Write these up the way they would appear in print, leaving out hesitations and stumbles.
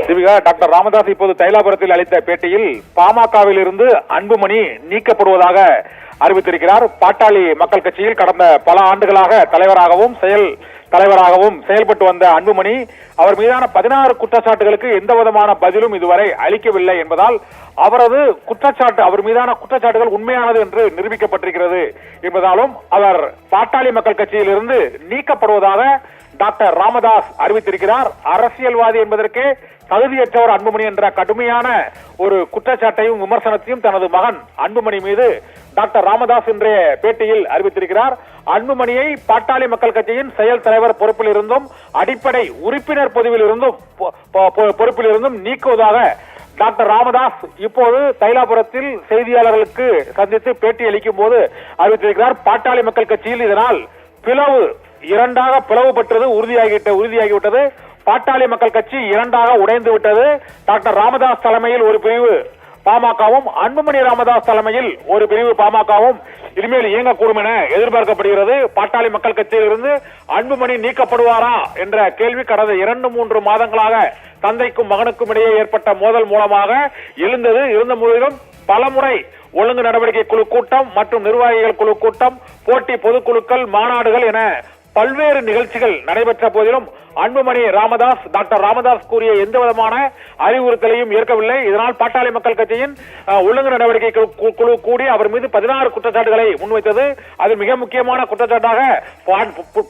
Divika, doctor Ramadoss இப்போது தைலாபுரத்தில் அளித்த பேட்டியில் பாமகவில் இருந்து அன்புமணி நீக்கப்படுவதாக அறிவித்திருக்கிறார். பாட்டாளி மக்கள் கட்சியில் கடந்த பல ஆண்டுகளாக தலைவராகவும் செயல்பட்டு வந்த அன்புமணி அவர் மீதான 16 குற்றச்சாட்டுகளுக்கு எந்த விதமான பதிலும் இதுவரை அளிக்கவில்லை என்பதால் அவர் மீதான குற்றச்சாட்டுகள் உண்மையானது என்று நிரூபிக்கப்பட்டிருக்கிறது என்பதாலும் அவர் பாட்டாளி மக்கள் கட்சியிலிருந்து நீக்கப்படுவதாக டாக்டர் ராமதாஸ் அறிவித்திருக்கிறார். அரசியல்வாதி என்பதற்கே தகுதியற்றவர் அன்புமணி என்ற கடுமையான ஒரு குற்றச்சாட்டையும் விமர்சனத்தையும் தனது மகன் அன்புமணி மீது டாக்டர் ராமதாஸ் இன்றைய பேட்டியில் அறிவித்திருக்கிறார். அன்புமணியை பாட்டாளி மக்கள் கட்சியின் செயல் தலைவர் பொறுப்பில் இருந்தும் அடிப்படை உறுப்பினர் பொறுப்பில் இருந்தும் நீக்குவதாக டாக்டர் ராமதாஸ் இப்போது தைலாபுரத்தில் செய்தியாளர்களுக்கு சந்தித்து பேட்டி அளிக்கும் போது அறிவித்திருக்கிறார். பாட்டாளி மக்கள் கட்சியில் இதனால் இரண்டாக பிளவுபட்டது உறுதியாகிவிட்டது. பாட்டாளி மக்கள் கட்சி இரண்டாக உடைந்து விட்டது. டாக்டர் ராமதாஸ் தலைமையில் ஒரு பிரிவு பாமகவும், அன்புமணி ராமதாஸ் தலைமையில் ஒரு பிரிவு பாமகவும் இனிமேல் இயங்கக்கூடும் என எதிர்பார்க்கப்படுகிறது. பாட்டாளி மக்கள் கட்சியிலிருந்து அன்புமணி நீக்கப்படுவாரா என்ற கேள்வி கடந்த 2-3 மாதங்களாக தந்தைக்கும் மகனுக்கும் இடையே ஏற்பட்ட மோதல் மூலமாக இருந்த போதிலும் பலமுறை ஒழுங்கு நடவடிக்கை குழு கூட்டம் மற்றும் நிர்வாகிகள் குழு கூட்டம், போட்டி பொதுக்குழுக்கள், மாநாடுகள் என பல்வேறு நிகழ்ச்சிகள் நடைபெற்ற போதிலும் அன்புமணி ராமதாஸ் டாக்டர் ராமதாஸ் கூறிய எந்த விதமான அறிவுறுத்தலையும் ஏற்கவில்லை. இதனால் பாட்டாளி மக்கள் கட்சியின் ஒழுங்கு நடவடிக்கை குழு கூடி அவர் மீது 16 குற்றச்சாட்டுகளை முன்வைத்தது. அது மிக முக்கியமான குற்றச்சாட்டாக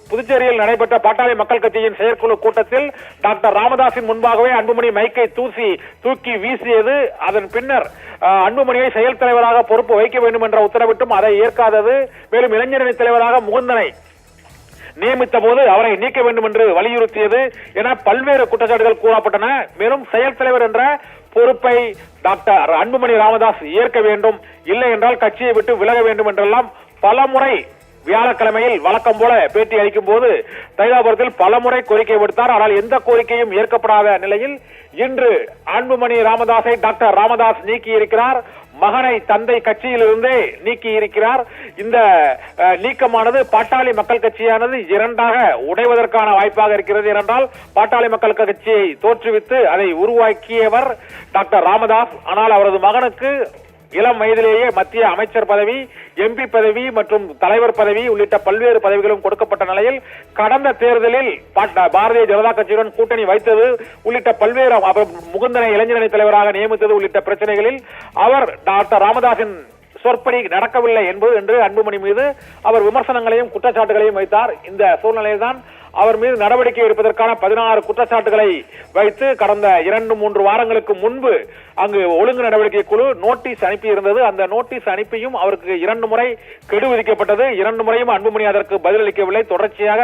புதுச்சேரியில் நடைபெற்ற பாட்டாளி மக்கள் கட்சியின் செயற்குழு கூட்டத்தில் டாக்டர் ராமதாஸின் முன்பாகவே அன்புமணி மைக்கை தூக்கி வீசியது. அதன் பின்னர் அன்புமணியை செயல் தலைவராக பொறுப்பு வைக்க வேண்டும் என்ற உத்தரவிட்டும் அதை ஏற்காதது. மேலும் இளைஞரணி தலைவராக முகுந்தனை நியமித்த போது அவரை நீக்க வேண்டும் என்று வலியுறுத்தியது என பல்வேறு குற்றச்சாட்டுகள் கூறப்பட்டன. மேலும் செயல் தலைவர் என்ற பொறுப்பை டாக்டர் அன்புமணி ராமதாஸ் ஏற்க வேண்டும், இல்லை என்றால் கட்சியை விட்டு விலக வேண்டும் என்றெல்லாம் பலமுறை வியாழக்கிழமையில் வழக்கம் போல பேட்டி அளிக்கும் போது தைலாபுரத்தில் பலமுறை கோரிக்கை விடுத்தார். ஆனால் எந்த கோரிக்கையும் ஏற்கப்படாத நிலையில் இன்று அன்புமணி ராமதாஸை டாக்டர் ராமதாஸ் நீக்கி இருக்கிறார். மகனை தந்தை கட்சியிலிருந்தே நீக்கி இருக்கிறார். இந்த நீக்கமானது பாட்டாளி மக்கள் கட்சியானது இரண்டாக உடைவதற்கான வாய்ப்பாக இருக்கிறது. ஏனென்றால் பாட்டாளி மக்கள் கட்சியை தோற்றுவித்து அதை உருவாக்கியவர் டாக்டர் ராமதாஸ். ஆனால் அவரது மகனுக்கு இளம் வயதிலேயே மத்திய அமைச்சர் பதவி, எம்பி பதவி மற்றும் தலைவர் பதவி உள்ளிட்ட பல்வேறு பதவிகளும் கொடுக்கப்பட்ட நிலையில் கடந்த தேர்தலில் பாரதிய ஜனதா கட்சியுடன் கூட்டணி வைத்தது உள்ளிட்ட பல்வேறு முகுந்தனை இளைஞரணி தலைவராக நியமித்தது உள்ளிட்ட பிரச்சனைகளில் அவர் டாக்டர் ராமதாஸின் சொற்படி நடக்கவில்லை என்று அன்புமணி மீது அவர் விமர்சனங்களையும் குற்றச்சாட்டுகளையும் வைத்தார். இந்த சூழ்நிலையில்தான் அவர் மீது நடவடிக்கை எடுப்பதற்கான 16 குற்றச்சாட்டுகளை வைத்து கடந்த 2-3 வாரங்களுக்கு முன்பு அங்கு ஒழுங்கு நடவடிக்கை குழு நோட்டீஸ் அனுப்பி இருந்தது. அந்த நோட்டீஸ் அனுப்பியும் அவருக்கு 2 முறை கெடு விதிக்கப்பட்டது. 2 முறையும் அன்புமணி அதற்கு பதிலளிக்கவில்லை. தொடர்ச்சியாக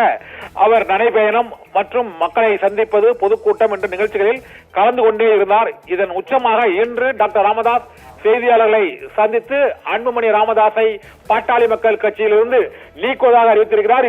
அவர் நடைபயணம் மற்றும் மக்களை சந்திப்பது, பொதுக்கூட்டம் என்ற நிகழ்ச்சிகளில் கலந்து கொண்டே இருந்தார். இதன் உச்சமாக இன்று டாக்டர் ராமதாஸ் செய்தியாளர்களை சந்தித்து அன்புமணி ராமதாஸை பாட்டாளி மக்கள் கட்சியிலிருந்து நீக்குவதாக அறிவித்திருக்கிறார்.